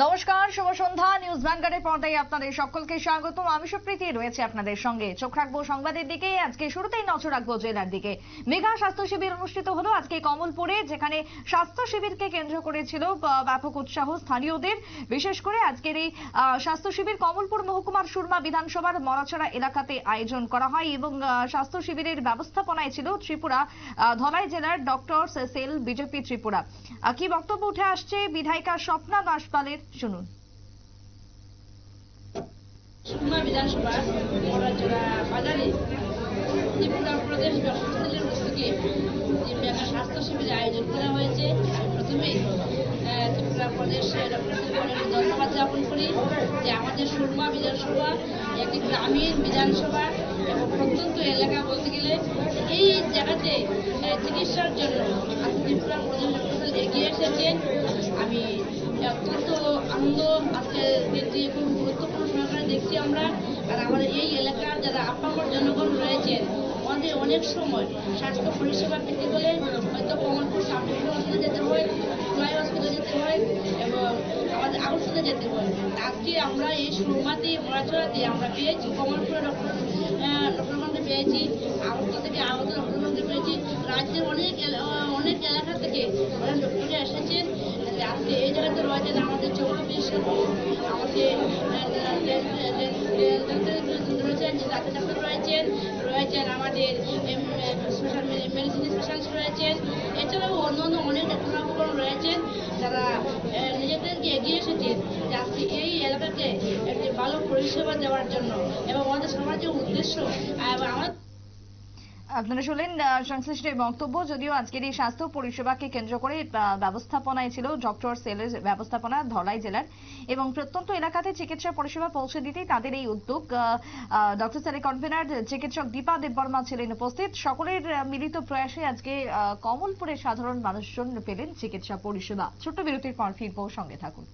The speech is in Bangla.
নমস্কার, শুভ সন্ধ্যা। নিউজ ভ্যানগার্ডের পর্দায় আপনাদের সকলকে স্বাগত। আমি সুপ্রীতি রয়েছে আপনাদের সঙ্গে। চোখ রাখবো সংবাদের দিকে। আজকে শুরুতেই নজর রাখবো জেলার দিকে। মেগা স্বাস্থ্য শিবির অনুষ্ঠিত হলো আজকে কমলপুরে, যেখানে স্বাস্থ্য শিবিরকে কেন্দ্র করেছিল ব্যাপক উৎসাহ স্থানীয়দের। বিশেষ করে আজকের এই স্বাস্থ্য শিবির কমলপুর মহকুমার সুরমা বিধানসভার মরাছড়া এলাকাতে আয়োজন করা হয় এবং স্বাস্থ্য শিবিরের ব্যবস্থাপনায় ছিল ত্রিপুরা ধলাই জেলার ডক্টর সেল বিজেপি ত্রিপুরা। কি বক্তব্য উঠে আসছে বিধায়িকা স্বপ্না দাসপালের, শুনুন। সুরমা বিধানসভা মরাচড়া বাজারে ত্রিপুরা প্রদেশ ডক্টর সেলের উদ্যোগে যে স্বাস্থ্য শিবিরের আয়োজন করা হয়েছে, প্রথমেই ত্রিপুরা প্রদেশ ডক্টর সেলের ধন্যবাদ জ্ঞাপন করি যে আমাদের সুরমা বিধানসভা একটি গ্রামীণ বিধানসভা এবং প্রত্যন্ত এলাকা বলতে গেলে এই জায়গাতে চিকিৎসার জন্য ত্রিপুরা প্রদেশ ডক্টর সেল এগিয়ে এসেছেন। আমি অত্যন্ত আনন্দ আজকে দিনটি খুব গুরুত্বপূর্ণ সহকারে দেখছি আমরা। আর আমাদের এই এলাকার যারা আপামর জনগণ রয়েছেন, আমাদের অনেক সময় স্বাস্থ্য পরিষেবা পেতে হলে হয়তো কমলপুর সাব হসপিটালে যেতে হয়, ফ্লাই হসপিটালে যেতে হয় এবং আমাদের আগরতলা যেতে হয়। আজকে আমরা এই সুরমাতে মরাছড়াতে আমরা পেয়েছি, কমলপুরে ডক্টরগঞ্জে পেয়েছি, আগরতলা থেকে আগরতলা ডক্টরগঞ্জে পেয়েছি। রাজ্যের অনেক এলাকা থেকে অনেক ডক্টরে এসেছেন। আজকে এই জায়গাতে রয়েছেন আমাদের চৌরবিশ্ব, আমাদের রয়েছেন ডাক্তার রয়েছেন আমাদের মেডিসিন স্পেশালিস্ট রয়েছেন, এছাড়াও অন্যান্য অনেক ডাক্তারবাবুগণ রয়েছেন যারা নিজেদেরকে এগিয়ে এসেছেন যে আজকে এই এলাকাকে একটি ভালো পরিষেবা দেওয়ার জন্য এবং আমাদের সমাজের উদ্দেশ্য। আমার আপনারা শুনলেন সংশ্লিষ্টের বক্তব্য। যদিও আজকের এই স্বাস্থ্য পরিষেবাকে কেন্দ্র করে ব্যবস্থাপনায় ছিল ডক্টর সেলের ব্যবস্থাপনা ধলাই জেলার, এবং প্রত্যন্ত এলাকাতে চিকিৎসা পরিষেবা পৌঁছে দিতেই তাদের এই উদ্যোগ। ডক্টর সেলের কনভেনার চিকিৎসক দীপা দেববর্মা ছিলেন উপস্থিত। সকলের মিলিত প্রয়াসে আজকে কমলপুরে সাধারণ মানুষজন পেলেন চিকিৎসা পরিষেবা। ছোট্ট বিরতির পর ফিরবো, সঙ্গে থাকুন।